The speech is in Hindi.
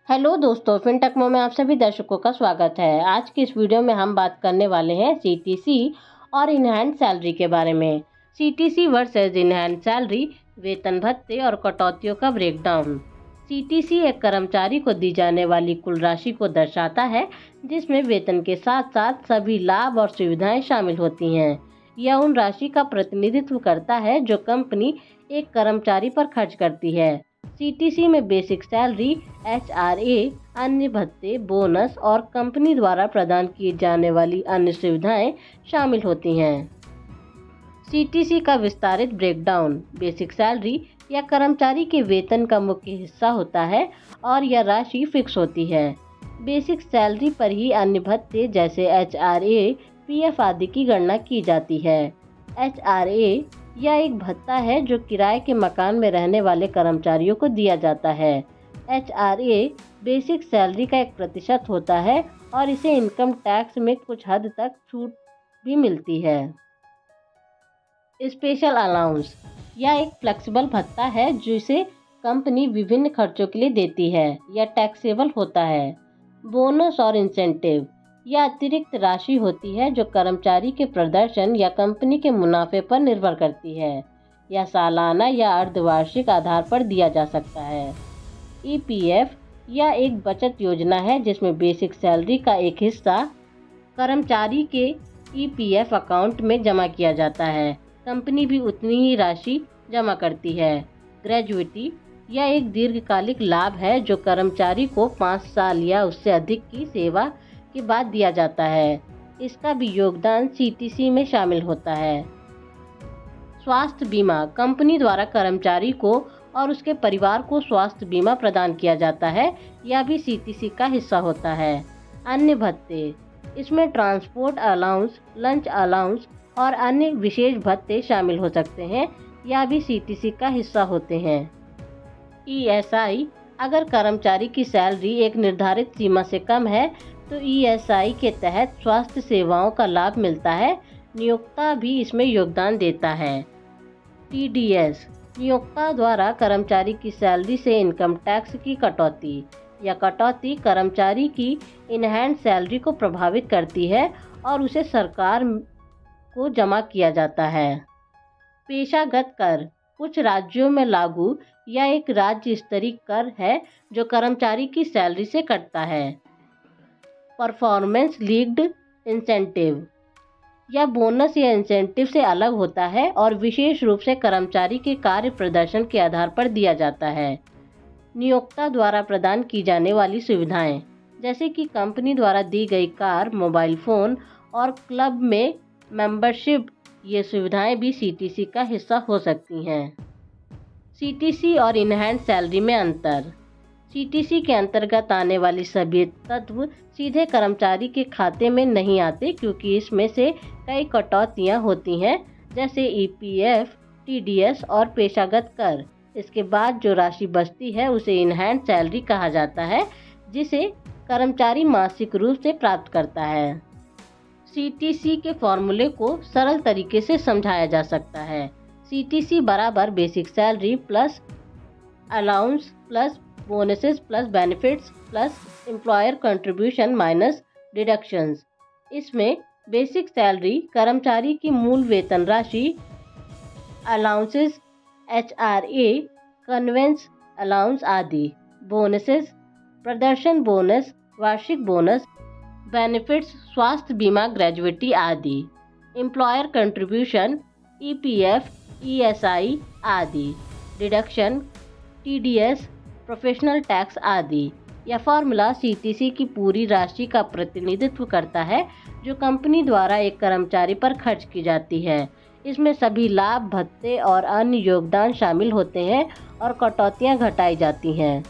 हेलो दोस्तों, फिनटेकमो में आप सभी दर्शकों का स्वागत है। आज की इस वीडियो में हम बात करने वाले हैं सीटीसी और इनहैंड सैलरी के बारे में। सीटीसी वर्सेस इनहैंड सैलरी, वेतन भत्ते और कटौतियों का ब्रेकडाउन। सीटीसी एक कर्मचारी को दी जाने वाली कुल राशि को दर्शाता है, जिसमें वेतन के साथ साथ सभी लाभ और सुविधाएं शामिल होती हैं। यह उन राशि का प्रतिनिधित्व करता है जो कंपनी एक कर्मचारी पर खर्च करती है। सीटीसी में बेसिक सैलरी, एचआरए, अन्य भत्ते, बोनस और कंपनी द्वारा प्रदान की जाने वाली अन्य सुविधाएं शामिल होती हैं। सीटीसी का विस्तारित ब्रेकडाउन। बेसिक सैलरी या कर्मचारी के वेतन का मुख्य हिस्सा होता है और यह राशि फिक्स होती है। बेसिक सैलरी पर ही अन्य भत्ते जैसे एचआरए, पीएफ आदि की गणना की जाती है। एचआरए यह एक भत्ता है जो किराए के मकान में रहने वाले कर्मचारियों को दिया जाता है। एचआरए बेसिक सैलरी का 1% होता है और इसे इनकम टैक्स में कुछ हद तक छूट भी मिलती है। स्पेशल अलाउंस यह एक फ्लेक्सिबल भत्ता है जिसे कंपनी विभिन्न खर्चों के लिए देती है। यह टैक्सेबल होता है। बोनस और इंसेंटिव यह अतिरिक्त राशि होती है जो कर्मचारी के प्रदर्शन या कंपनी के मुनाफे पर निर्भर करती है। यह सालाना या अर्धवार्षिक आधार पर दिया जा सकता है। ईपीएफ यह एक बचत योजना है जिसमें बेसिक सैलरी का एक हिस्सा कर्मचारी के ईपीएफ अकाउंट में जमा किया जाता है। कंपनी भी उतनी ही राशि जमा करती है। ग्रेजुइटी यह एक दीर्घकालिक लाभ है जो कर्मचारी को 5 साल या उससे अधिक की सेवा के बाद दिया जाता है। इसका भी योगदान सीटीसी में शामिल होता है। स्वास्थ्य बीमा कंपनी द्वारा कर्मचारी को और उसके परिवार को स्वास्थ्य बीमा प्रदान किया जाता है। यह भी सीटीसी का हिस्सा होता है। अन्य भत्ते इसमें ट्रांसपोर्ट अलाउंस, लंच अलाउंस और अन्य विशेष भत्ते शामिल हो सकते हैं। यह भी सीटीसी का हिस्सा होते हैं। ईएसआई अगर कर्मचारी की सैलरी एक निर्धारित सीमा से कम है तो ईएसआई के तहत स्वास्थ्य सेवाओं का लाभ मिलता है। नियोक्ता भी इसमें योगदान देता है। टीडीएस नियोक्ता द्वारा कर्मचारी की सैलरी से इनकम टैक्स की कटौती। यह कटौती कर्मचारी की इनहैंड सैलरी को प्रभावित करती है और उसे सरकार को जमा किया जाता है। पेशागत कर कुछ राज्यों में लागू या एक राज्य स्तरीय कर है जो कर्मचारी की सैलरी से कटता है। परफॉर्मेंस लिंक्ड इंसेंटिव यह बोनस या इंसेंटिव से अलग होता है और विशेष रूप से कर्मचारी के कार्य प्रदर्शन के आधार पर दिया जाता है। नियोक्ता द्वारा प्रदान की जाने वाली सुविधाएं जैसे कि कंपनी द्वारा दी गई कार, मोबाइल फ़ोन और क्लब में मेंबरशिप, ये सुविधाएं भी सीटीसी का हिस्सा हो सकती हैं। सीटीसी और इनहैंड सैलरी में अंतर। सीटीसी के अंतर्गत आने वाली सभी तत्व सीधे कर्मचारी के खाते में नहीं आते क्योंकि इसमें से कई कटौतियां होती हैं जैसे ईपीएफ, टीडीएस और पेशागत कर। इसके बाद जो राशि बचती है उसे इनहैंड सैलरी कहा जाता है जिसे कर्मचारी मासिक रूप से प्राप्त करता है। सीटीसी के फॉर्मूले को सरल तरीके से समझाया जा सकता है। सीटीसी बराबर basic salary plus allowance plus bonuses plus benefits plus employer contribution minus deductions. इसमें बेसिक सैलरी कर्मचारी की मूल वेतन राशि, अलाउंसेस, एचआरए, कन्वेंस अलाउंस आदि, बोनसेस, प्रदर्शन बोनस, वार्षिक बोनस, बेनिफिट्स, स्वास्थ्य बीमा, ग्रेजुइटी आदि, एम्प्लॉयर कंट्रीब्यूशन, ईपीएफ, ईएसआई आदि, डिडक्शन, टीडीएस, प्रोफेशनल टैक्स आदि। यह फॉर्मूला सीटीसी की पूरी राशि का प्रतिनिधित्व करता है जो कंपनी द्वारा एक कर्मचारी पर खर्च की जाती है। इसमें सभी लाभ, भत्ते और अन्य योगदान शामिल होते हैं और कटौतियां घटाई जाती हैं।